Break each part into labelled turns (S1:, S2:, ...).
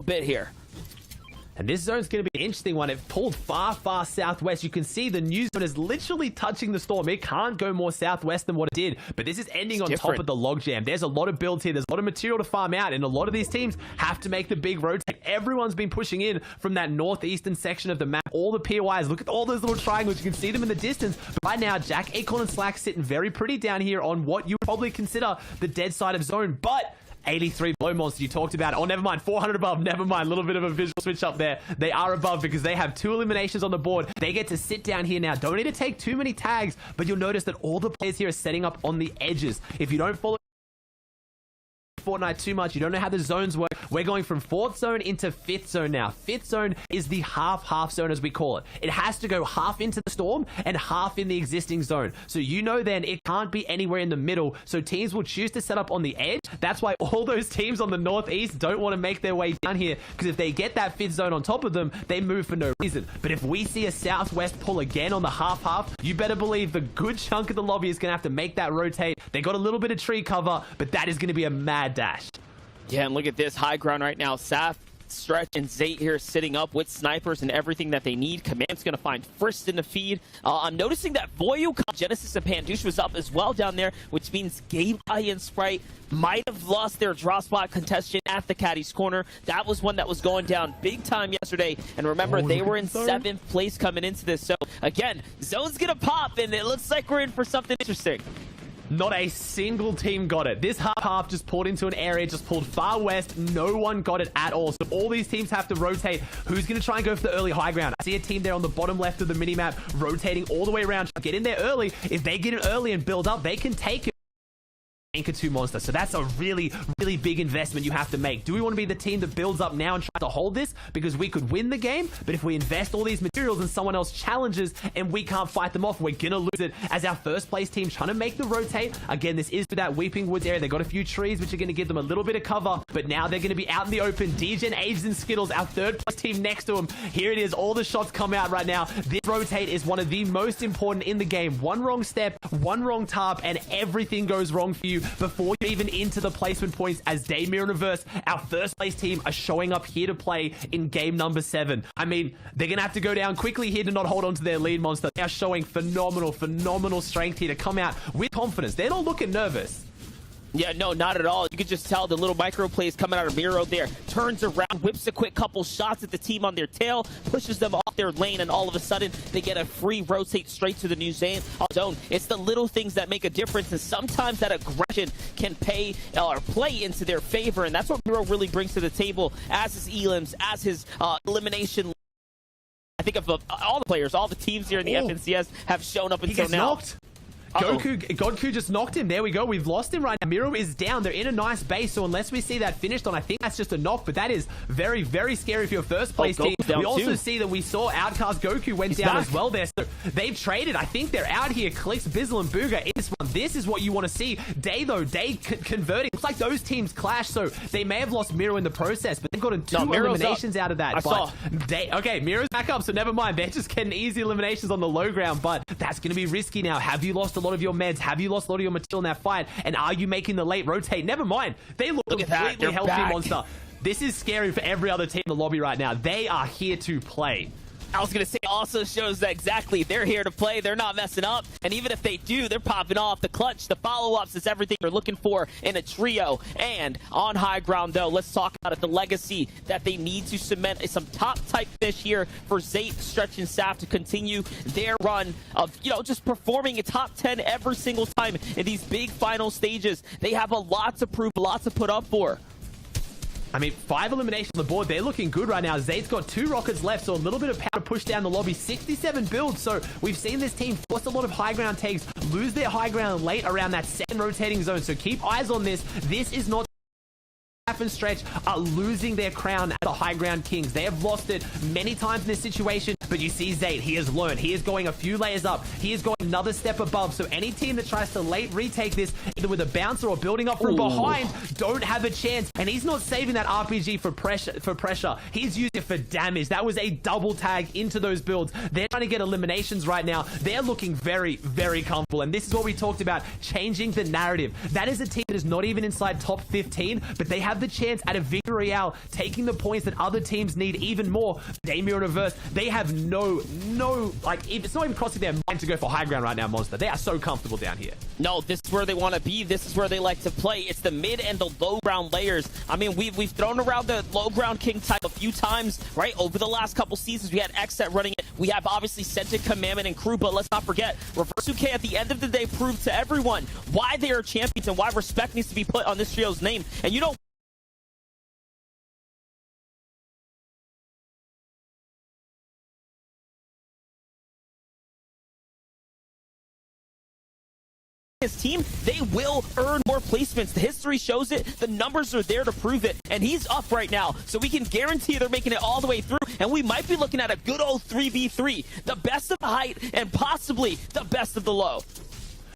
S1: bit here.
S2: And this zone's going to be an interesting one. It pulled far, far southwest. You can see the new zone is literally touching the storm. It can't go more southwest than what it did. But this is ending on top of the logjam. There's a lot of builds here. There's a lot of material to farm out. And a lot of these teams have to make the big rotate. Everyone's been pushing in from that northeastern section of the map. All the POIs. Look at all those little triangles. You can see them in the distance. But right now, Jack, Acorn, and Slack sitting very pretty down here on what you would probably consider the dead side of zone. But 83 below monster you talked about. Oh, never mind. 400 above. Never mind. A little bit of a visual switch up there. They are above because they have 2 eliminations on the board. They get to sit down here now. Don't need to take too many tags, but you'll notice that all the players here are setting up on the edges. If you don't follow Fortnite too much, you don't know how the zones work. We're going from 4th zone into 5th zone now. 5th zone is the half zone, as we call it. It has to go half into the storm and half in the existing zone. So you know then it can't be anywhere in the middle. So teams will choose to set up on the edge. That's why all those teams on the northeast don't want to make their way down here, because if they get that 5th zone on top of them, they move for no reason. But if we see a southwest pull again on the half, you better believe the good chunk of the lobby is going to have to make that rotate. They got a little bit of tree cover, but that is going to be a mad dash.
S1: Yeah, and look at this high ground right now. Saf, Stretch, and Zayt here sitting up with snipers and everything that they need. Command's going to find first in the feed. I'm noticing that Voyu, Genesis, and Pandush was up as well down there, which means Gabe, and Sprite might have lost their draw spot contestation at the Caddy's corner. That was one that was going down big time yesterday. And remember, they were in 7th place coming into this. So, again, zone's going to pop, and it looks like we're in for something interesting.
S2: Not a single team got it. This half just pulled into an area, just pulled far west. No one got it at all. So all these teams have to rotate. Who's going to try and go for the early high ground? I see a team there on the bottom left of the minimap rotating all the way around. Get in there early. If they get it early and build up, they can take it. Anchor 2 monster. So that's a really, really big investment you have to make. Do we want to be the team that builds up now and try to hold this? Because we could win the game, but if we invest all these materials and someone else challenges and we can't fight them off, we're gonna lose it as our first place team trying to make the rotate. Again, this is for that Weeping Woods area. They got a few trees which are going to give them a little bit of cover, but now they're going to be out in the open. DGen, Ages, and Skittles, our 3rd place team next to them. Here it is. All the shots come out right now. This rotate is one of the most important in the game. One wrong step, one wrong tarp, and everything goes wrong for you before you're even into the placement points, as Daymir and Reverse, our first place team, are showing up here to play in game number 7. I mean, they're going to have to go down quickly here to not hold on to their lead monster. They are showing phenomenal strength here to come out with confidence. They're not looking nervous.
S1: Yeah, no, not at all. You could just tell the little micro plays coming out of Miro there. Turns around, whips a quick couple shots at the team on their tail, pushes them off their lane, and all of a sudden, they get a free rotate straight to the new zone. It's the little things that make a difference, and sometimes that aggression can pay or play into their favor, and that's what Miro really brings to the table, as his elims, as his elimination. I think of all the players, all the teams here in the FNCS have shown up until now.
S2: Knocked. Godku just knocked him. There we go. We've lost him right now. Miro is down. They're in a nice base, so unless we see that finished on, I think that's just a knock, but that is very, very scary for your first place team. We also see that we saw Outcast Goku went down as well there, so they've traded. I think they're out here. Clicks, Bizzle, and Booga in this one. This is what you want to see. Day, though, converting. Looks like those teams clash, so they may have lost Miro in the process, but they've gotten 2 eliminations out of that. Okay, Miro's back up, so never mind. They're just getting easy eliminations on the low ground, but that's going to be risky now. Have you lost a lot of your meds? Have you lost a lot of your material in that fight? And are you making the late rotate? Never mind. They look completely healthy, monster. This is scary for every other team in the lobby right now. They are here to play.
S1: I was going to say, also shows that exactly they're here to play. They're not messing up. And even if they do, they're popping off. The clutch, the follow-ups is everything they're looking for in a trio. And on high ground, though, let's talk about it. The legacy that they need to cement is some top-type fish here for Zayt, Stretch, and Saf to continue their run of, just performing a top 10 every single time in these big final stages. They have a lot to prove, a lot to put up for.
S2: I mean, 5 eliminations on the board. They're looking good right now. Zayt's got 2 rockets left, so a little bit of power to push down the lobby. 67 builds, so we've seen this team force a lot of high ground takes, lose their high ground late around that 2nd rotating zone, so keep eyes on this. This is not... and Stretch are losing their crown as the high ground kings. They have lost it many times in this situation, but you see Zayt, he has learned. He is going a few layers up. He is going another step above. So any team that tries to late retake this, either with a bouncer or building up from behind, don't have a chance. And he's not saving that RPG for pressure. He's using it for damage. That was a double tag into those builds. They're trying to get eliminations right now. They're looking very, very comfortable. And this is what we talked about, changing the narrative. That is a team that is not even inside top 15, but they have the chance at a victory Royale, taking the points that other teams need even more. Damir and Reverse, they have no, like, it's not even crossing their mind to go for high ground right now, Monster. They are so comfortable down here.
S1: No, this is where they want to be. This is where they like to play. It's the mid and the low ground layers. I mean, we've thrown around the low ground king type a few times, right? Over the last couple seasons, we had Xset running it. We have obviously Scented, Commandment, and Crew, but let's not forget, Reverse UK at the end of the day proved to everyone why they are champions and why respect needs to be put on this trio's name. And you know, his team, they will earn more placements. The history shows it. The numbers are there to prove it. And he's up right now. So we can guarantee they're making it all the way through. And we might be looking at a good old 3v3. The best of the height and possibly the best of the low.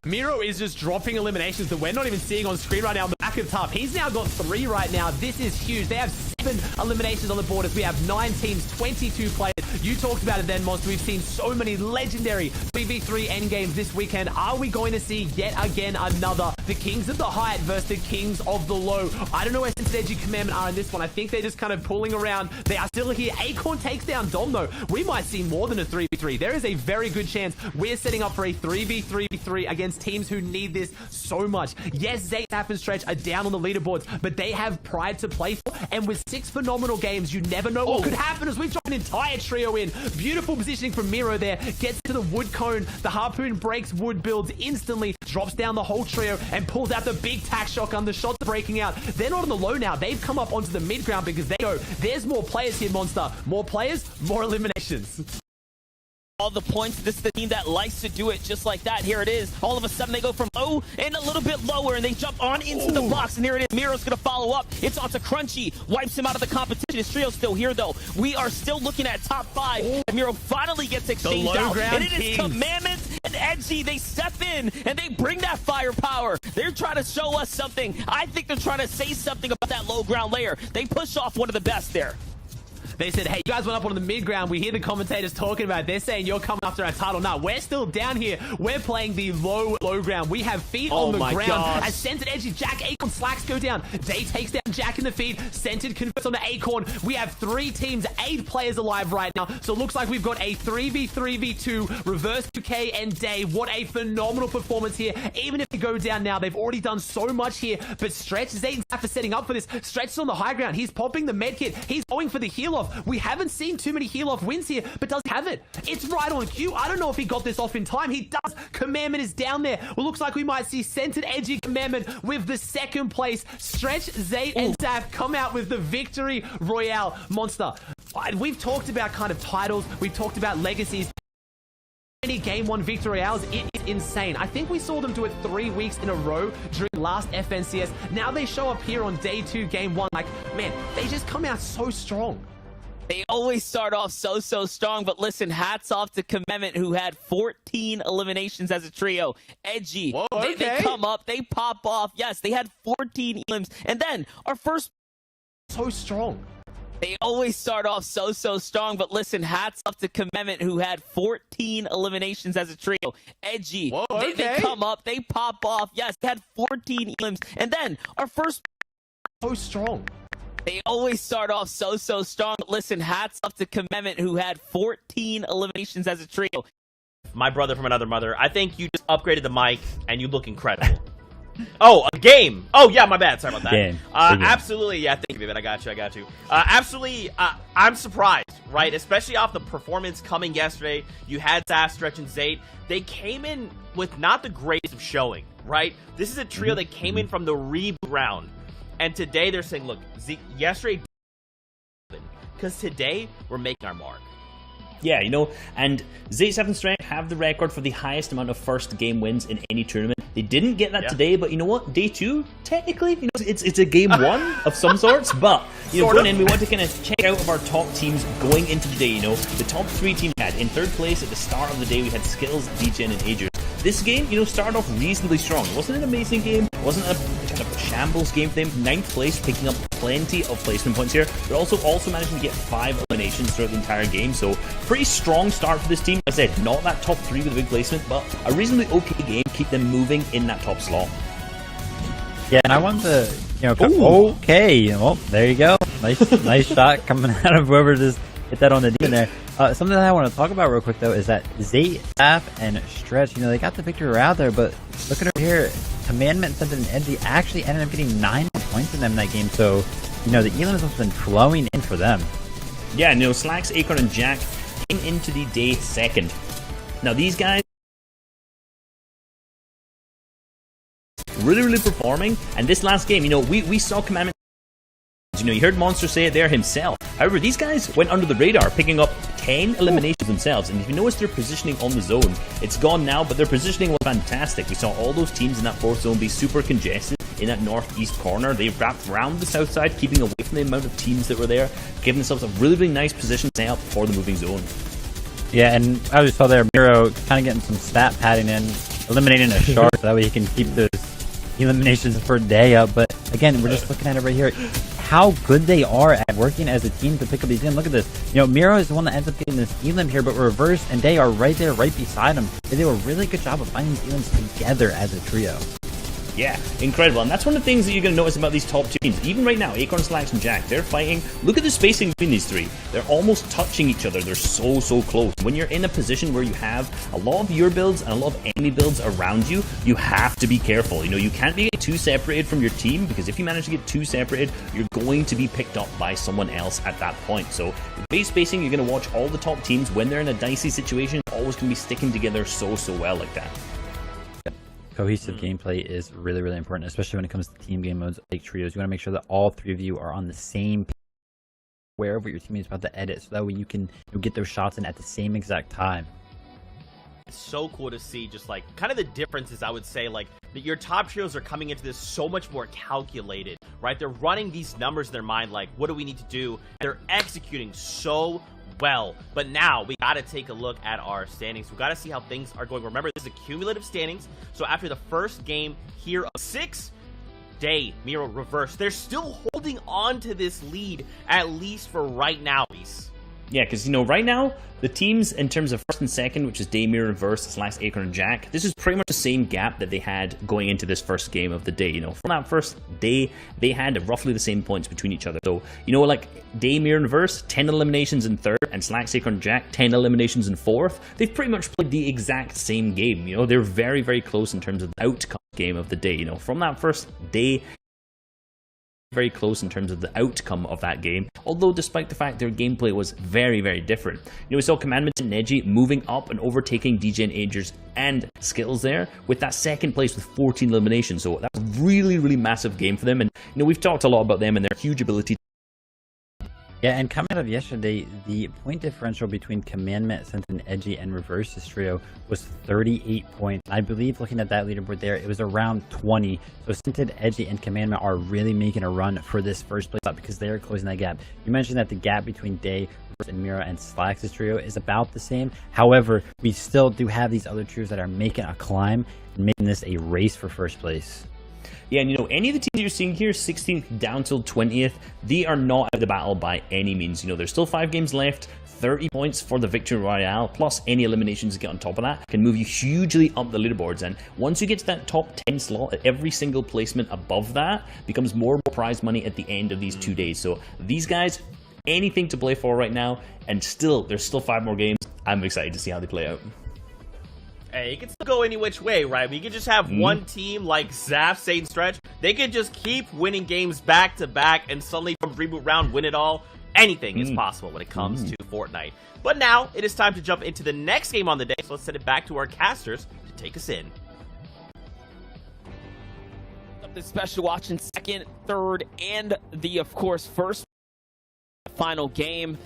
S2: Miro is just dropping eliminations that we're not even seeing on screen right now on the back of top. He's now got 3 right now. This is huge. They have 7 eliminations on the board as we have 9 teams, 22 players. You talked about it then, Monster. We've seen so many legendary 3v3 endgames this weekend. Are we going to see yet again another? The Kings of the Height versus the Kings of the Low. I don't know where Scented Edgy Commandment are in this one. I think they're just kind of pulling around. They are still here. Acorn takes down Dom, though. We might see more than a 3v3. There is a very good chance we're setting up for a 3v3 against teams who need this so much. Yes, Zay, Zap, and Stretch are down on the leaderboards, but they have pride to play for. And with 6 phenomenal games, you never know what could happen as we drop an entire trio in. Beautiful positioning from Miro there. Gets to the wood cone. The harpoon breaks wood builds instantly. Drops down the whole trio and pulls out the big tack shotgun. The shots are breaking out. They're not on the low now. They've come up onto the mid ground because they go, there's more players here, Monster. More players, more eliminations.
S1: All the points. This is the team that likes to do it just like that. Here it is. All of a sudden, they go from low and a little bit lower, and they jump on into the box. And here it is. Miro's going to follow up. It's onto Crunchy. Wipes him out of the competition. His trio's still here, though. We are still looking at top 5. And Miro finally gets exchanged out. And it is Commandment and Edgy. They step in, and they bring that firepower. They're trying to show us something. I think they're trying to say something about that low ground layer. They push off one of the best there.
S2: They said, hey, you guys went up on the mid ground. We hear the commentators talking about it. They're saying you're coming after our title. Now, we're still down here. We're playing the low ground. We have feet on the ground. Gosh. As Scented Edgy, Jack, Acorn, Slacks go down. Day takes down Jack in the feed. Scented converts on the Acorn. We have 3 teams, 8 players alive right now. So it looks like we've got a 3v3v2, Reverse 2K and Day. What a phenomenal performance here. Even if they go down now, they've already done so much here. But Stretch, Zayden's after setting up for this. Stretch is on the high ground. He's popping the med kit. He's going for the heal off. We haven't seen too many heal off wins here, but does he have it? It's right on cue. I don't know if he got this off in time. He does. Commandment is down there. Well, looks like we might see Scented Edgy Commandment with the 2nd place. Stretch, Zay, and Zaf come out with the victory royale. Monster, we've talked about kind of titles. We've talked about legacies. Many game 1 victory royales, it is insane. I think we saw them do it 3 weeks in a row during last FNCS. Now they show up here on day 2 game 1. Like, man, they just come out so strong.
S1: They always start off so strong, but listen, hats off to Commandment, who had 14 eliminations as a trio. Edgy,
S2: whoa, okay.
S1: They come up, they pop off. Yes, they had 14 elims. And then our first...
S2: So strong.
S1: They always start off so strong, but listen, hats off to Commandment, who had 14 eliminations as a trio. Edgy,
S2: whoa, okay.
S1: They come up, they pop off. Yes, they had 14 elims. And then our first...
S2: So strong.
S1: They always start off so strong. Listen, hats off to Commandment, who had 14 eliminations as a trio.
S3: My brother from another mother. I think you just upgraded the mic and you look incredible. Oh, a game. Oh, yeah, my bad. Sorry about that.
S4: Game.
S3: Absolutely. Yeah, thank you, baby. I got you. Absolutely. I'm surprised, right? Especially off the performance coming yesterday. You had Zaf, Stretch, and Zayt. They came in with not the greatest of showing, right? This is a trio that came in from the reboot round. And today they're saying, look, yesterday, because today we're making our mark.
S4: Yeah, you know, and Zayt 7 Strength have the record for the highest amount of first game wins in any tournament. They didn't get that today, but you know what? Day 2, technically, you know, it's a game 1 of some sorts, but you know, going in, we want to kind of check out of our top teams going into the day. You know, the top 3 teams we had in 3rd place at the start of the day. We had Skittles, DJN, and Aegis. This game, you know, started off reasonably strong. It wasn't an amazing game. It wasn't a kind of shambles game for them. 9th place, picking up plenty of placement points here, but also managing to get 5 eliminations throughout the entire game. So pretty strong start for this team. Like I said, not that top 3 with a big placement, but a reasonably okay game. Keep them moving in that top slot.
S5: Yeah, and I want to Okay, well, there you go. Nice shot coming out of whoever just hit that on the demon there. Something that I want to talk about real quick though is that Zate, Zap, and Stretch, they got the victory route there, but look at over here, Commandment, Sentinel, and Edgy actually ended up getting 9 points in them that game. So, the elims have been flowing in for them.
S4: Yeah, Slacks, Acorn, and Jack came into the day second. Now these guys really performing, and this last game, we saw Commandment. You heard Monster say it there himself. However, these guys went under the radar, picking up 10 eliminations themselves. And if you notice their positioning on the zone, it's gone now, but their positioning was fantastic. We saw all those teams in that 4th zone be super congested in that northeast corner. They wrapped around the south side, keeping away from the amount of teams that were there, giving themselves a really nice position set up for the moving zone.
S5: Yeah, and I just saw there, Miro kind of getting some stat padding in, eliminating a shark, so that way he can keep those eliminations per day up. But again, we're just looking at it right here, how good they are at working as a team to pick up these in. Look at this. Miro is the one that ends up getting this elim here, but Reverse and Day are right there, right beside him. They do a really good job of finding these elims together as a trio.
S4: Yeah, incredible. And that's one of the things that you're going to notice about these top two teams. Even right now, Acorn, Slacks, and Jack, they're fighting. Look at the spacing between these three. They're almost touching each other. They're so close. When you're in a position where you have a lot of your builds and a lot of enemy builds around you, you have to be careful. You can't be too separated from your team, because if you manage to get too separated, you're going to be picked up by someone else at that point. So the base spacing, you're going to watch all the top teams when they're in a dicey situation, always going to be sticking together so well like that.
S5: Cohesive gameplay is really important, especially when it comes to team game modes like trios. You want to make sure that all 3 of you are on the same page wherever your teammate is about to edit, so that way you can get those shots in at the same exact time.
S3: It's so cool to see just kind of the differences. I would say that your top trios are coming into this so much more calculated, right? They're running these numbers in their mind, what do we need to do? They're executing so well. But now we got to take a look at our standings. We got to see how things are going. Remember, this is a cumulative standings. So after the first game here of 6, Day, Miro, Reverse, they're still holding on to this lead, at least for right now, Reese.
S4: Yeah, because, right now, the teams in terms of first and second, which is Day, Miro, Reverse, Slacks, Acorn, and Jack, this is pretty much the same gap that they had going into this first game of the day. From that first day, they had roughly the same points between each other. So, Day, Miro, and Reverse, 10 eliminations in 3rd, and Slacks, Acorn, and Jack, 10 eliminations in 4th. They've pretty much played the exact same game. They're very close in terms of the outcome game of the day. From that first day, very close in terms of the outcome of that game, although despite the fact their gameplay was very different. We saw Commandment and Neji moving up and overtaking DJ and Agers and Skittles there with that second place with 14 eliminations. So that's a really massive game for them, and we've talked a lot about them and their huge ability.
S5: Yeah, and coming out of yesterday, the point differential between Commandment, Sentinel, Edgy, and Reverse's trio was 38 points. I believe, looking at that leaderboard there, it was around 20. So Sentinel, Edgy, and Commandment are really making a run for this first place up because they are closing that gap. You mentioned that the gap between Day, Reverse, and Mira and Slacks' trio is about the same. However, we still do have these other trios that are making a climb and making this a race for first place.
S4: Yeah, and any of the teams you're seeing here, 16th down till 20th, they are not out of the battle by any means. There's still 5 games left, 30 points for the Victory Royale, plus any eliminations you get on top of that can move you hugely up the leaderboards. And once you get to that top 10 slot, every single placement above that becomes more prize money at the end of these 2 days. So these guys, anything to play for right now, and there's still 5 more games. I'm excited to see how they play out.
S3: Hey, it can still go any which way, right? We could just have one team like Zap, Satan, Stretch. They could just keep winning games back to back and suddenly from reboot round win it all. Anything is possible when it comes to Fortnite. But now it is time to jump into the next game on the day. So let's send it back to our casters to take us in.
S1: The special watch in 2nd, 3rd, and of course, first final game.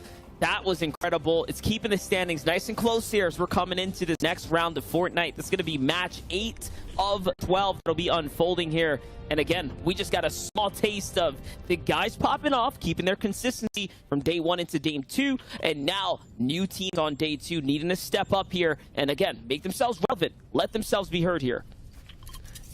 S1: That was incredible. It's keeping the standings nice and close here as we're coming into this next round of Fortnite. This is going to be match 8 of 12 that'll be unfolding here. And again, we just got a small taste of the guys popping off, keeping their consistency from day 1 into day 2. And now new teams on day 2 needing to step up here and again, make themselves relevant. Let themselves be heard here.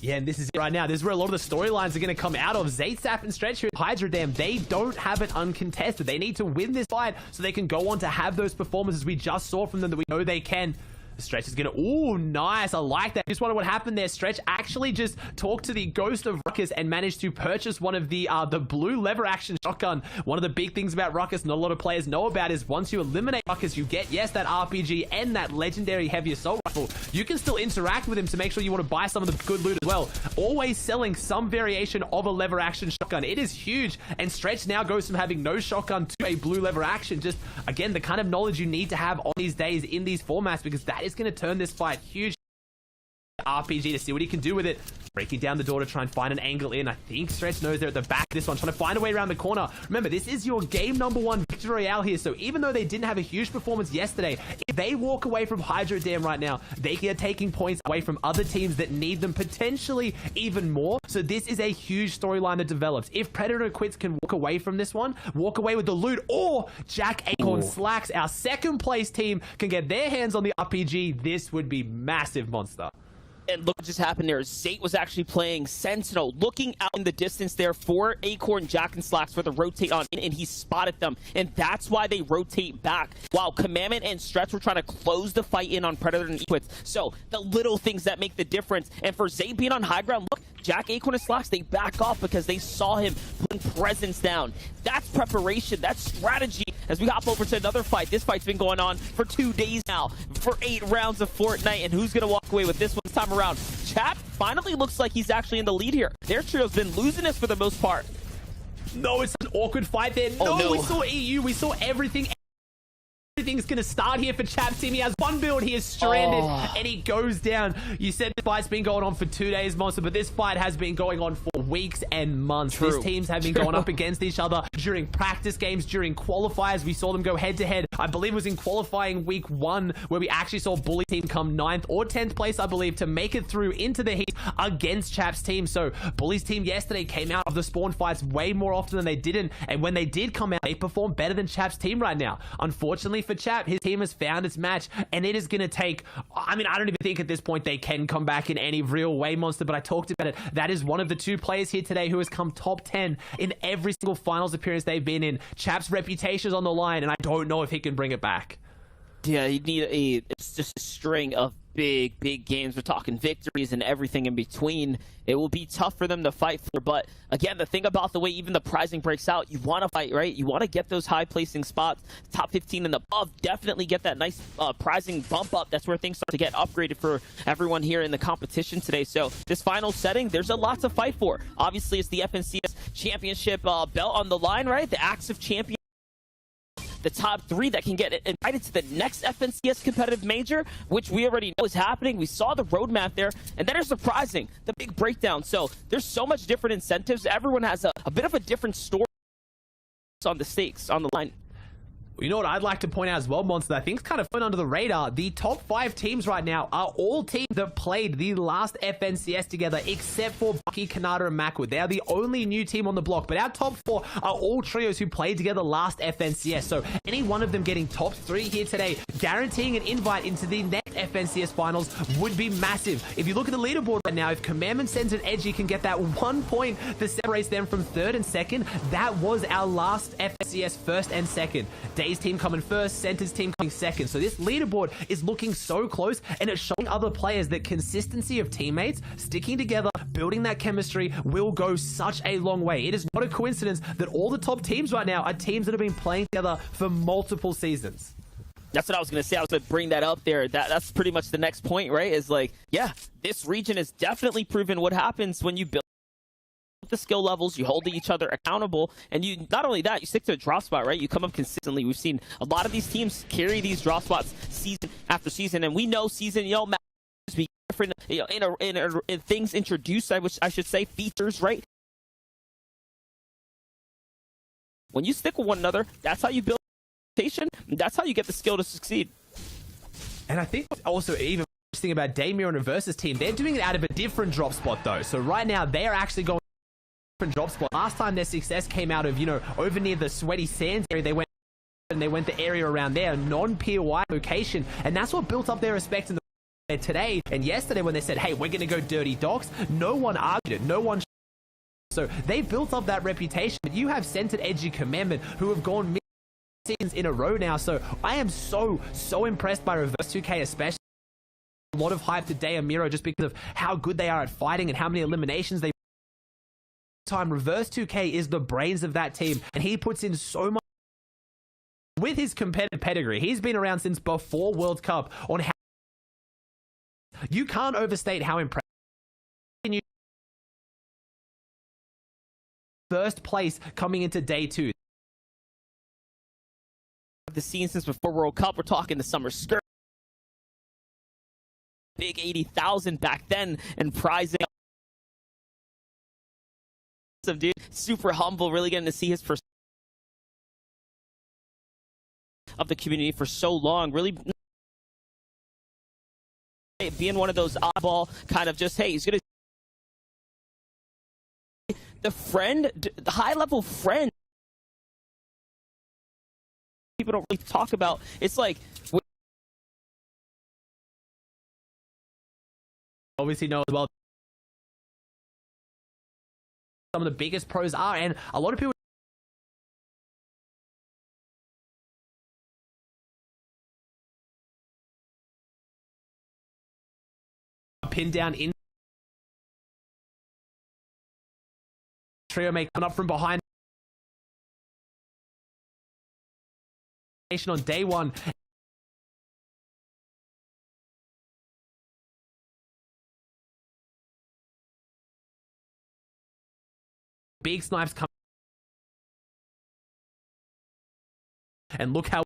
S2: Yeah, and this is it right now. This is where a lot of the storylines are going to come out of. Zate, Sap, and Stretch here at Hydra Dam, they don't have it uncontested. They need to win this fight so they can go on to have those performances we just saw from them that we know they can. Stretch is gonna, ooh, nice, I like that. Just wonder what happened there. Stretch actually just talked to the ghost of Ruckus and managed to purchase one of the blue lever action shotgun. One of the big things about Ruckus not a lot of players know about is once you eliminate Ruckus, you get, yes, that RPG and that legendary heavy assault rifle. You can still interact with him to make sure you want to buy some of the good loot as well. Always selling some variation of a lever action shotgun. It is huge, and Stretch now goes from having no shotgun to a blue lever action. Just, again, the kind of knowledge you need to have on these days in these formats, because that is going to turn this fight huge. RPG to see what he can do with it. Breaking down the door to try and find an angle in. I think Stretch knows they're at the back of this one, trying to find a way around the corner. Remember, this is your game #1 victory royale here, so even though they didn't have a huge performance yesterday, if they walk away from Hydro Dam right now, they are taking points away from other teams that need them potentially even more. So this is a huge storyline that develops. If Predator Quits can walk away from this one, walk away with the loot, or Jack Acorn Slacks, our second place team, can get their hands on the RPG, this would be massive, Monster.
S1: And look what just happened there. Zate was actually playing Sentinel, looking out in the distance there for Acorn, Jack, and Slacks for the rotate on, and he spotted them. And that's why they rotate back, while Commandment and Stretch were trying to close the fight in on Predator and Equits. So the little things that make the difference. And for Zate being on high ground, look, Jack, Acorn, and Slacks, they back off because they saw him putting presence down. That's preparation. That's strategy. As we hop over to another fight, this fight's been going on for 2 days now, for 8 rounds of Fortnite, and who's going to walk away with this one this time around? Chap finally looks like he's actually in the lead here. Their trio's been losing this for the most part.
S2: No, it's an awkward fight there. No, we saw EU, we saw everything. Everything's going to start here for Chap's team. He has one build, he is stranded, and he goes down. You said the fight's been going on for 2 days, Monster, but this fight has been going on for weeks and months. These teams have been going up against each other during practice games, during qualifiers. We saw them go head-to-head. I believe it was in qualifying week 1 where we actually saw Bully team come 9th or 10th place, I believe, to make it through into the heat against Chap's team. So Bully's team yesterday came out of the spawn fights way more often than they didn't, and when they did come out, they performed better than Chap's team right now. Unfortunately for Chap, his team has found its match, and it is going to take, I mean, I don't even think at this point they can come back in any real way, Monster, but I talked about it. That is one of the 2 players here today who has come top 10 in every single finals appearance they've been in. Chap's reputation is on the line, and I don't know if he can bring it back.
S1: Yeah, you need it's just a string of big games. We're talking victories and everything in between. It will be tough for them to fight for, but again, the thing about the way even the prizing breaks out, you want to fight, right? You want to get those high placing spots, top 15 and above, definitely get that nice prizing bump up. That's where things start to get upgraded for everyone here in the competition today. So this final setting, there's a lot to fight for. Obviously, it's the FNCS Championship belt on the line, right? The active champion, the top 3 that can get invited to the next FNCS competitive major, which we already know is happening. We saw the roadmap there, and then there's surprising, the big breakdown. So there's so much different incentives. Everyone has a bit of a different story on the stakes, on the line.
S2: You know what I'd like to point out as well, Monster, I think it's kind of fun under the radar. The top 5 teams right now are all teams that played the last FNCS together, except for Bucky, Kanata, and Macwood. They are the only new team on the block, but our top 4 are all trios who played together last FNCS. So any one of them getting top 3 here today, guaranteeing an invite into the next FNCS finals would be massive. If you look at the leaderboard right now, if Commandment sends an Edgy can get that 1 point that separates them from 3rd and 2nd, that was our last FNCS 1st and 2nd. Day's team coming 1st, Center's team coming 2nd. So this leaderboard is looking so close, and it's showing other players that consistency of teammates sticking together, building that chemistry will go such a long way. It is not a coincidence that all the top teams right now are teams that have been playing together for multiple seasons.
S1: That's what I was going to say. I was going to bring that up there. That's pretty much the next point, right? Is like, yeah, this region has definitely proven what happens when you build the skill levels, you hold each other accountable, and you not only that, you stick to a drop spot, right? You come up consistently. We've seen a lot of these teams carry these drop spots season after season, and we know season, matches be different, in things introduced, I should say, features, right? When you stick with one another, that's how you build reputation, and that's how you get the skill to succeed.
S2: And I think also even interesting about Damir and Reverse's team, they're doing it out of a different drop spot though. So right now they're actually going different drop spot. Last time their success came out of, over near the Sweaty Sands area, they went the area around there, a non-POI location, and that's what built up their respect in the today. And yesterday when they said, hey, we're going to go Dirty Docks, no one argued it, no one. So they built up that reputation. But you have Centered, Edgy, Commandment who have gone seasons in a row now. So I am so impressed by Reverse 2K especially. a lot of hype today, Amiro, just because of how good they are at fighting and how many eliminations they time. Reverse 2K is the brains of that team, and he puts in so much with his competitive pedigree. He's been around since before World Cup on how you can't overstate how impressive you first place coming into day 2.
S1: The scene since before World Cup, we're talking the summer skirt, big 80,000 back then, and prizing of dude, super humble, really getting to see his perspective of the community for so long, really being one of those oddball kind of just, hey, he's gonna the friend, the high level friend people don't really talk about. It's like
S2: obviously know as well some of the biggest pros are, and a lot of people pinned down in trio make coming up from behind on day 1. Big snipes come and look how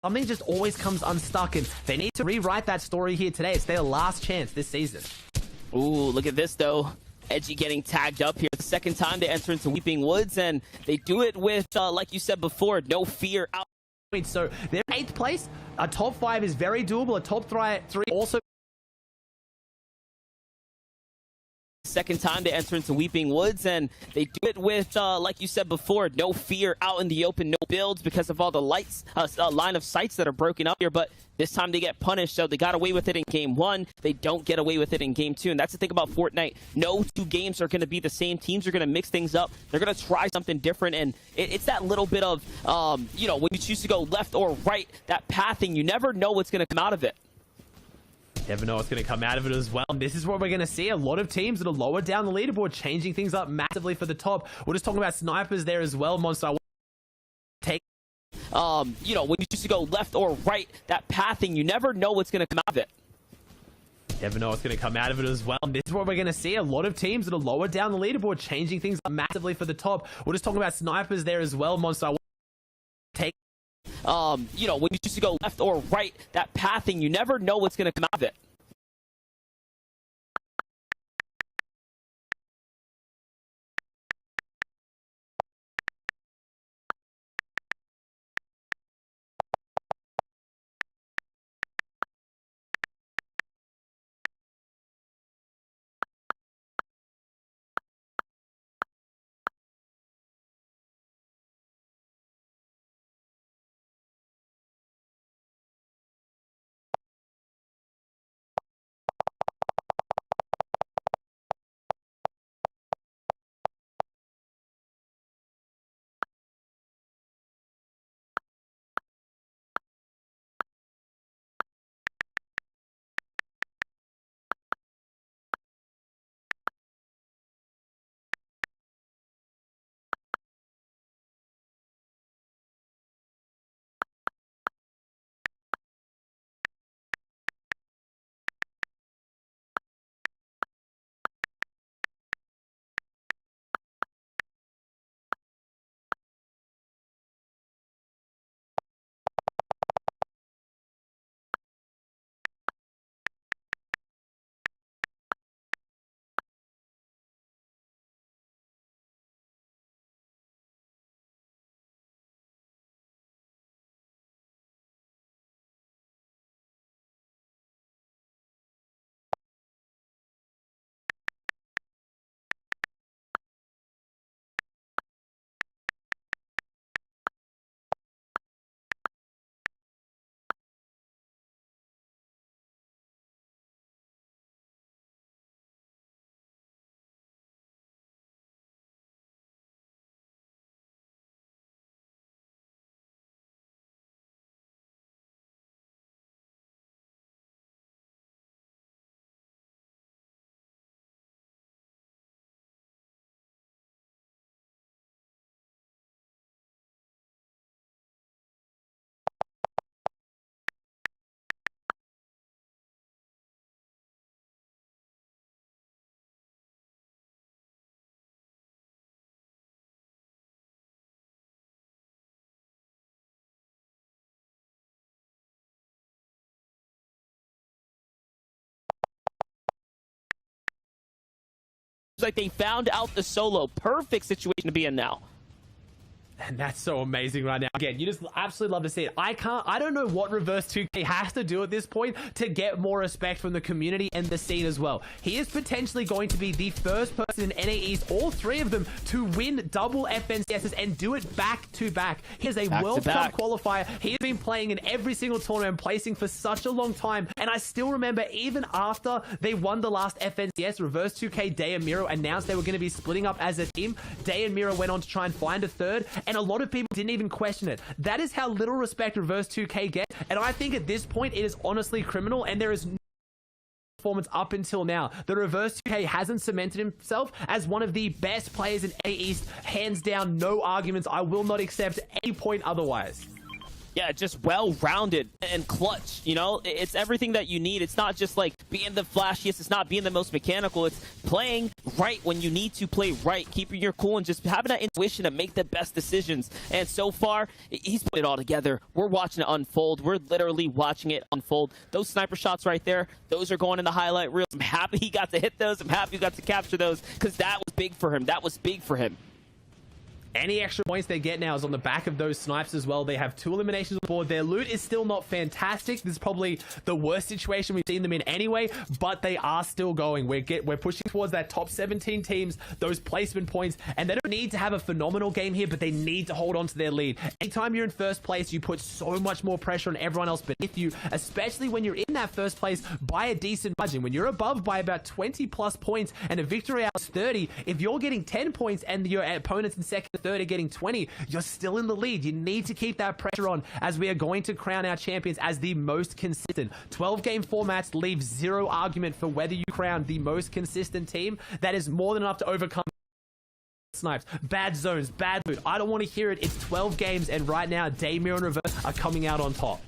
S2: something just always comes unstuck, and they need to rewrite that story here today. It's their last chance this season.
S1: Ooh, look at this though. Edgy getting tagged up here. The second time they enter into Weeping Woods, and they do it with, like you said before, no fear out.
S2: So they're 8th place. A top 5 is very doable. A top 3 also.
S1: Second time they enter into Weeping Woods, and they do it with, like you said before, no fear out in the open, no builds because of all the lights, line of sights that are broken up here. But this time they get punished, so they got away with it in game 1. They don't get away with it in game 2, and that's the thing about Fortnite. No 2 games are going to be the same. Teams are going to mix things up. They're going to try something different, and it's that little bit of, when you choose to go left or right, that pathing, you never know what's going to come out of it.
S2: Never know what's going to come out of it as well. And this is what we're going to see. A lot of teams that are lower down the leaderboard changing things up massively for the top. We're just talking about snipers there as well, Monster. Take when you choose to go left or right, that pathing, you never know what's going to come out of it. Never know what's going to come out of it as well. And this is what we're going to see. A lot of teams that are lower down the leaderboard changing things up massively for the top. We're just talking about snipers there as well, Monster. Take when you choose to go left or right, that pathing, you never know what's going to come out of it.
S1: like they found out the solo. Perfect situation to be in now.
S2: And that's so amazing right now. Again, you just absolutely love to see it. I don't know what Reverse 2K has to do at this point to get more respect from the community and the scene as well. He is potentially going to be the first person in NA East, all three of them, to win double FNCSs and do it back to back. He is a World Cup qualifier. He has been playing in every single tournament, placing for such a long time. And I still remember even after they won the last FNCS, Reverse 2K, Day and Miro announced they were going to be splitting up as a team. Day and Miro went on to try and find a third, and a lot of people didn't even question it. That is how little respect Reverse 2K gets, and I think at this point it is honestly criminal, and there is no performance up until now. The Reverse 2K hasn't cemented himself as one of the best players in A East, hands down, no arguments. I will not accept any point otherwise.
S1: Yeah, just well-rounded and clutch, you know? It's everything that you need. It's not just like being the flashiest. It's not being the most mechanical. It's playing right when you need to play right, keeping your cool, and just having that intuition to make the best decisions. And so far, he's put it all together. We're watching it unfold. We're literally watching it unfold. Those sniper shots right there, those are going in the highlight reel. I'm happy he got to hit those. I'm happy he got to capture those because that was big for him. That was big for him.
S2: Any extra points they get now is on the back of those snipes as well. They have 2 eliminations on the board. Their loot is still not fantastic. This is probably the worst situation we've seen them in anyway, but they are still going. We're pushing towards that top 17 teams, those placement points, and they don't need to have a phenomenal game here, but they need to hold on to their lead. Anytime you're in first place, you put so much more pressure on everyone else beneath you, especially when you're in that first place by a decent margin. When you're above by about 20 plus points and a victory out is 30, if you're getting 10 points and your opponents in second, third are getting 20, you're still in the lead. You need to keep that pressure on as we are going to crown our champions as the most consistent. 12 game formats leave zero argument for whether you crown the most consistent team. That is more than enough to overcome snipes, bad zones, bad loot. I don't want to hear it. It's 12 games, and right now Daymir and Reverse are coming out on top.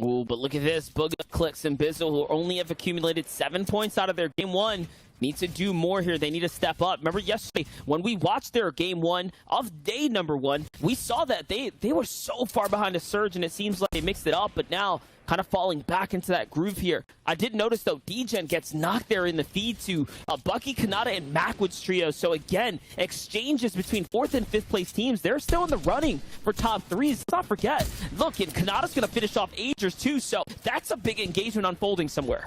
S1: Ooh, but look at this. Booga, Clicks, and Bizzle, who only have accumulated 7 points out of their game 1, need to do more here. They need to step up. Remember yesterday when we watched their game 1 of day number 1, we saw that they were so far behind the Surge, and it seems like they mixed it up, but now kind of falling back into that groove here. I did notice though, Degen gets knocked there in the feed to Bucky, Kanata, and Macwood's trio. So again, exchanges between 4th and 5th place teams. They're still in the running for top 3s. Let's not forget. Look, and Kanata's going to finish off Agers too, so that's a big engagement unfolding somewhere.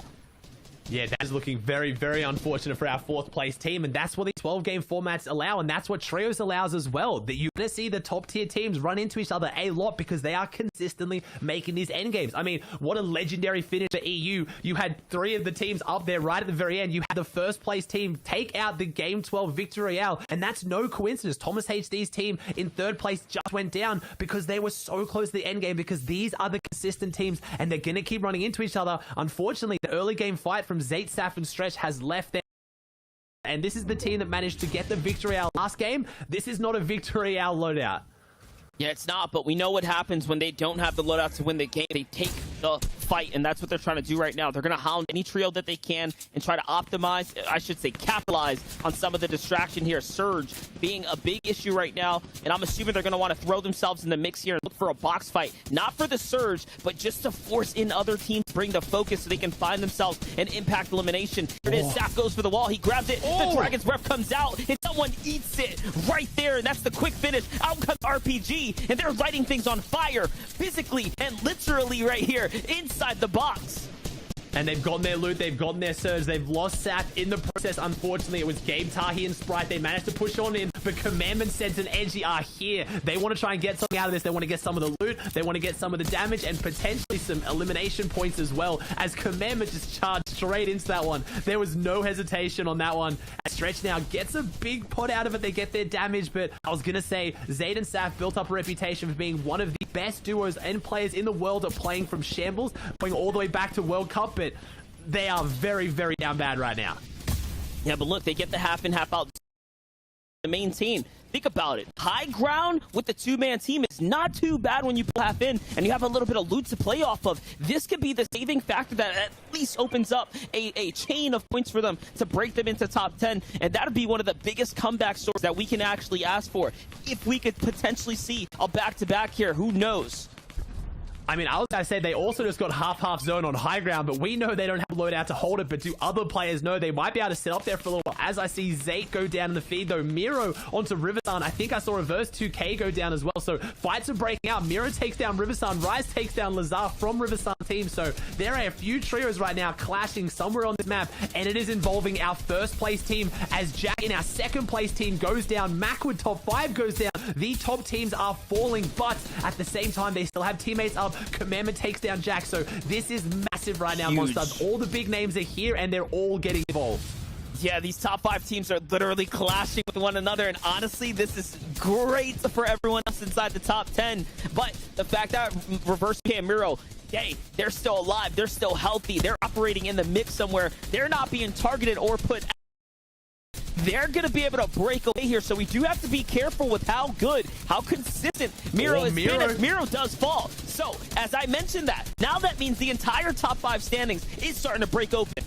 S2: Yeah, that is looking very, very unfortunate for our 4th place team, and that's what the 12 game formats allow, and that's what Trios allows as well. That you're going to see the top tier teams run into each other a lot because they are consistently making these end games. I mean, what a legendary finish for EU. You had 3 of the teams up there right at the very end. You had the 1st place team take out the game 12 victory royale, and that's no coincidence. Thomas HD's team in 3rd place just went down because they were so close to the end game, because these are the consistent teams and they're going to keep running into each other. Unfortunately, the early game fight from Zate, Saf, and Stretch has left them. And this is the team that managed to get the victory out last game. This is not a victory out loadout.
S1: Yeah, it's not, but we know what happens when they don't have the loadout to win the game. They take the fight, and that's what they're trying to do right now. They're going to hound any trio that they can and try to optimize, I should say capitalize on some of the distraction here. Surge being a big issue right now, and I'm assuming they're going to want to throw themselves in the mix here and look for a box fight. Not for the Surge, but just to force in other teams, bring the focus so they can find themselves an impact elimination. Here it is. Saf goes for the wall. He grabs it. The Dragon's Breath comes out, and someone eats it right there, and that's the quick finish. Out comes RPG, and they're lighting things on fire, physically and literally right here inside the box.
S2: And they've gotten their loot, they've gotten their Surge, they've lost Saf in the process. Unfortunately, it was Gabe, Tahi, and Sprite. They managed to push on in, but Commandment, Sense, and Edgy are here. They want to try and get something out of this. They want to get some of the loot, they want to get some of the damage, and potentially some elimination points as well, as Commandment just charged straight into that one. There was no hesitation on that one. As Stretch now gets a big pot out of it, they get their damage, but I was going to say, Zayd and Saf built up a reputation for being one of the best duos and players in the world at playing from shambles, going all the way back to World Cup, but they are very, very down bad right now.
S1: Yeah, but look, they get the half in, half out the main team. Think about it. High ground with the 2-man team is not too bad when you pull half in and you have a little bit of loot to play off of. This could be the saving factor that at least opens up a chain of points for them to break them into top 10, and that would be one of the biggest comeback stories that we can actually ask for. If we could potentially see a back-to-back here, who knows?
S2: I mean, I was going to say they also just got half-half zone on high ground, but we know they don't have loadout to hold it, but do other players know they might be able to sit up there for a little while? As I see Zate go down in the feed, though, Miro onto Riversun. I think I saw Reverse 2K go down as well, so fights are breaking out. Miro takes down Riversun, Rise takes down Lazar from Riversun team, so there are a few trios right now clashing somewhere on this map, and it is involving our first place team as Jack in our second place team goes down, Macwood top 5 goes down. The top teams are falling, but at the same time, they still have teammates up. Commandment takes down Jack, so this is massive right now, Monsters. All the big names are here, and they're all getting involved.
S1: Yeah, these top 5 teams are literally clashing with one another, and honestly, this is great for everyone else inside the top 10. But the fact that Reverse K and Miro, hey, they're still alive, they're still healthy, they're operating in the mix somewhere, they're not being targeted or put. They're going to be able to break away here, so we do have to be careful with how good, how consistent Miro is been as Miro does fall. So, as I mentioned that, now that means the entire top 5 standings is starting to break open.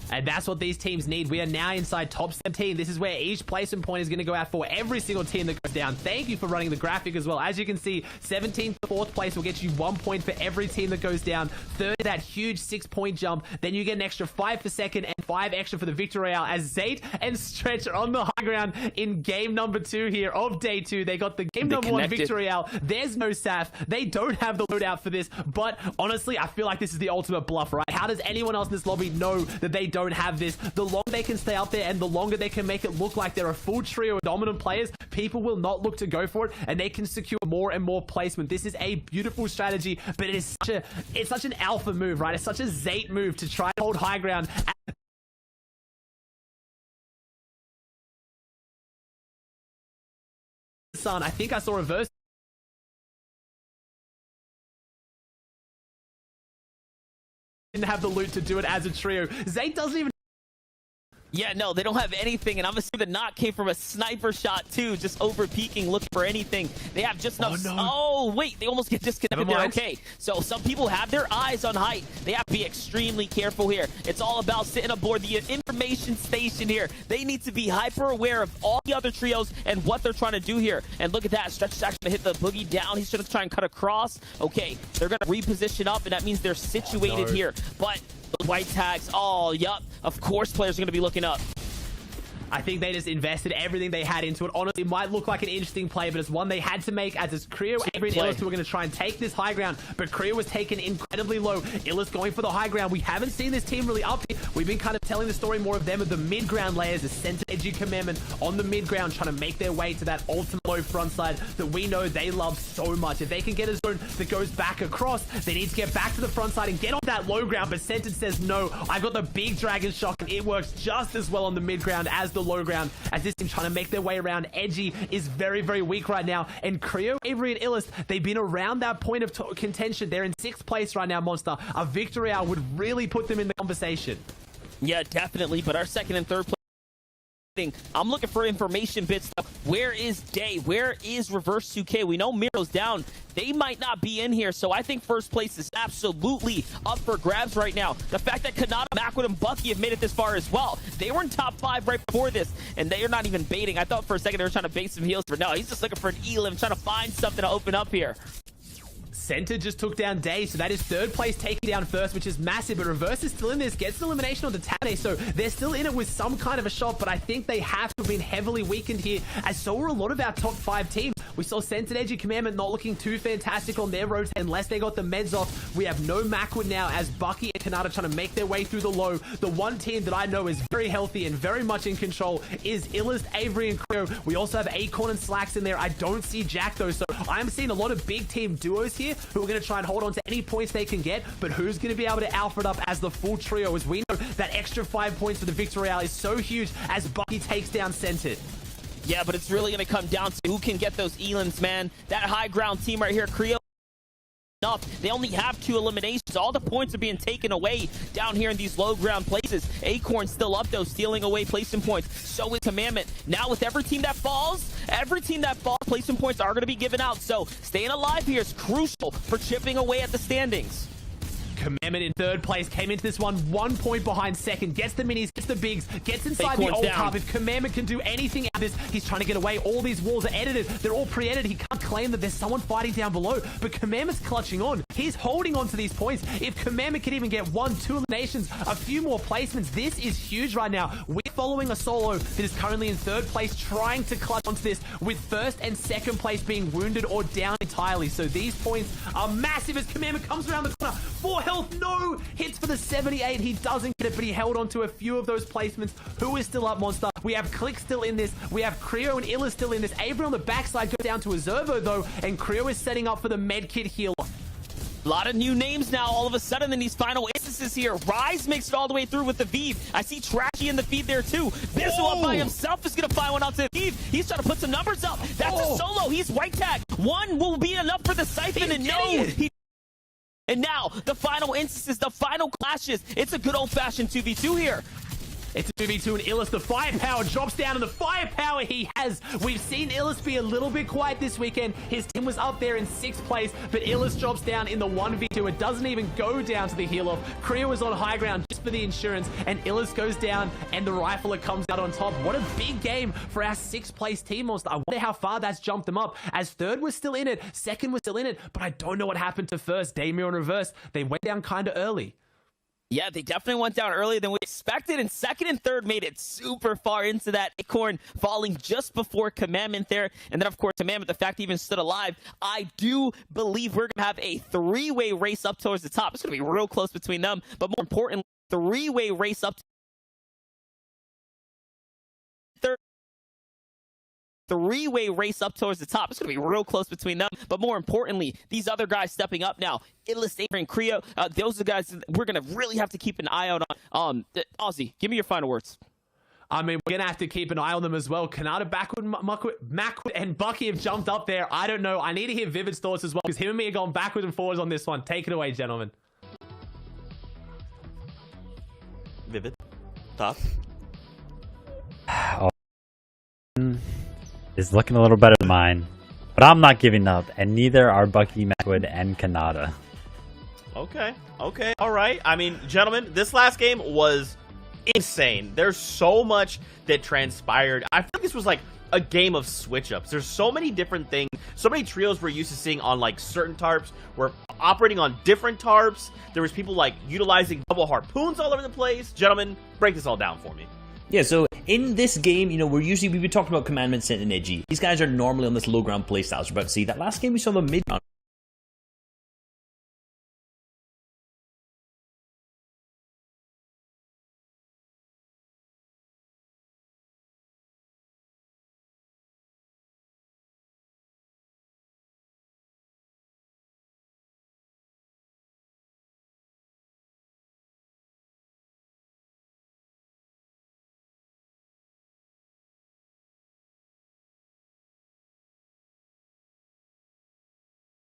S2: And that's what these teams need. We are now inside top 17. This is where each placement point is going to go out for every single team that goes down. Thank you for running the graphic as well. As you can see, 17th to 4th place will get you 1 point for every team that goes down. Third, that huge 6-point jump. Then you get an extra 5 for second and 5 extra for the victory royale as Zate and Stretch are on the high ground in game number 2 here of day 2. They got the game number 1 victory royale. There's no Saf. They don't have the loadout for this, but honestly, I feel like this is the ultimate bluff, right? How does anyone else in this lobby know that they don't have this? The longer they can stay out there and the longer they can make it look like they're a full trio of dominant players, people will not look to go for it, and they can secure more and more placement. This is a beautiful strategy, but it's such an alpha move, right? It's such a Zate move to try to hold high ground. I think I saw Reverse didn't have the loot to do it as a trio. Zate doesn't even.
S1: Yeah, no, they don't have anything, and I'm assuming the knock came from a sniper shot too, just over peeking, looking for anything. They have just enough.
S2: Oh, no.
S1: Oh, wait, they almost get disconnected there. Okay, so some people have their eyes on height. They have to be extremely careful here. It's all about sitting aboard the information station here. They need to be hyper aware of all the other trios and what they're trying to do here. And look at that, Stretch is actually gonna hit the boogie down. He's gonna try and cut across. Okay, they're gonna reposition up, and that means they're situated here. But those white tags, oh, yup, of course players are gonna be looking up.
S2: I think they just invested everything they had into it. Honestly, it might look like an interesting play, but it's one they had to make, as it's Creo, Avery, and Illis who are going to try and take this high ground. But Creo was taken incredibly low. Illis going for the high ground. We haven't seen this team really up here. We've been kind of telling the story more of them at the mid-ground layers, the center edgy commandment on the mid-ground, trying to make their way to that ultimate low front side that we know they love so much. If they can get a zone that goes back across, they need to get back to the front side and get on that low ground. But Centered says, no, I've got the big dragon shock, and it works just as well on the mid-ground as the low ground, as this team trying to make their way around. Edgy is very, very weak right now, and Creo, Avery, and Illis, they've been around that point of contention. They're in 6th place right now, Monster. A victory hour would really put them in the conversation.
S1: Yeah, definitely, but our second and third place, I'm looking for information bits. Where is Day? Where is Reverse 2K? We know Miro's down. They might not be in here, so I think first place is absolutely up for grabs right now. The fact that Kanata, Macwood, and Bucky have made it this far as well. They were in top 5 right before this, and they are not even baiting. I thought for a second they were trying to bait some heals, but no, he's just looking for an elim, trying to find something to open up here.
S2: Center just took down Day, so that is 3rd place taking down first, which is massive, but Reverse is still in this, gets the elimination onto Tane, so they're still in it with some kind of a shot, but I think they have to have been heavily weakened here, as so were a lot of our top 5 teams. We saw Centered, Edgy, Commandment not looking too fantastic on their rotate unless they got the meds off. We have no Macwood now, as Bucky and Kanata trying to make their way through the low. The one team that I know is very healthy and very much in control is Illist, Avery, and Creo. We also have Acorn and Slacks in there. I don't see Jack though, so I'm seeing a lot of big team duos here who are going to try and hold on to any points they can get, but who's going to be able to alpha it up as the full trio, as we know that extra 5 points for the victory royale is so huge as Bucky takes down Centered.
S1: Yeah, but it's really going to come down to who can get those elims, man. That high ground team right here, Creo, they only have 2 eliminations. All the points are being taken away down here in these low ground places. Acorn still up though, stealing away placement points. So is Commandment. Now with every team that falls, placement points are going to be given out. So staying alive here is crucial for chipping away at the standings.
S2: Commandment in third place, came into this one 1 point behind second, gets the minis, gets the bigs, gets inside the old hub. If Commandment can do anything out of this, he's trying to get away. All these walls are edited. They're all pre-edited. He can't claim that there's someone fighting down below, but Commandment's clutching on. He's holding on to these points. If Commandment can even get 1, 2 eliminations, a few more placements, this is huge right now. We're following a solo that is currently in third place, trying to clutch onto this, with first and second place being wounded or down entirely. So these points are massive as Commandment comes around the corner. 4 health, no hits for the 78. He doesn't get it, but he held on to a few of those placements. Who is still up, Monster? We have Click still in this. We have Creo and Illa still in this. Avery on the backside goes down to a Zervo though, and Creo is setting up for the medkit heal.
S1: A lot of new names now all of a sudden in these final instances here. Rise makes it all the way through with the Vive. I see Trashy in the feed there too. Bizzle up by himself is going to find one out to the Vive. He's trying to put some numbers up. That's a solo. He's white tag. 1 will be enough for the Siphon, and no. And now, the final instances, the final clashes. It's a good old-fashioned 2v2 here.
S2: It's a 2v2 and Illis, the firepower drops down, and the firepower he has. We've seen Illis be a little bit quiet this weekend. His team was up there in 6th place, but Illis drops down in the 1v2. It doesn't even go down to the heal off. Creo is on high ground just for the insurance, and Illis goes down, and the Rifler comes out on top. What a big game for our 6th place team, Monster. I wonder how far that's jumped them up, as third was still in it, second was still in it, but I don't know what happened to first. Damir in reverse. They went down kind of early.
S1: Yeah, they definitely went down earlier than we expected, and second and third made it super far into that. Acorn falling just before Commandment there, and then, of course, Commandment, the fact he even stood alive. I do believe we're going to have a 3-way race up towards the top. It's going to be real close between them, but more importantly, 3-way race up third. 3-way race up towards the top. It's going to be real close between them. But more importantly, these other guys stepping up now. Illis, Avery, and Creo. Those are the guys we're going to really have to keep an eye out on. Ozzy, give me your final words.
S2: I mean, we're going to have to keep an eye on them as well. Kanata, Backward, Macwood, and Bucky have jumped up there. I don't know. I need to hear Vivid's thoughts as well, because him and me are going backwards and forwards on this one. Take it away, gentlemen.
S3: Vivid. Thoughts?
S5: Is looking a little better than mine, but I'm not giving up, and neither are Bucky, Macwood, and Kanata.
S3: Okay, all right. I mean, gentlemen, this last game was insane. There's so much that transpired. I feel like this was like a game of switch-ups. There's so many different things, so many trios we're used to seeing on like certain tarps. We're operating on different tarps. There was people like utilizing double harpoons all over the place. Gentlemen, break this all down for me.
S4: Yeah, so in this game, you know, we've been talking about Commandment, Scent, and Edgy. These guys are normally on this low ground playstyle. We're about to see that last game we saw them mid ground.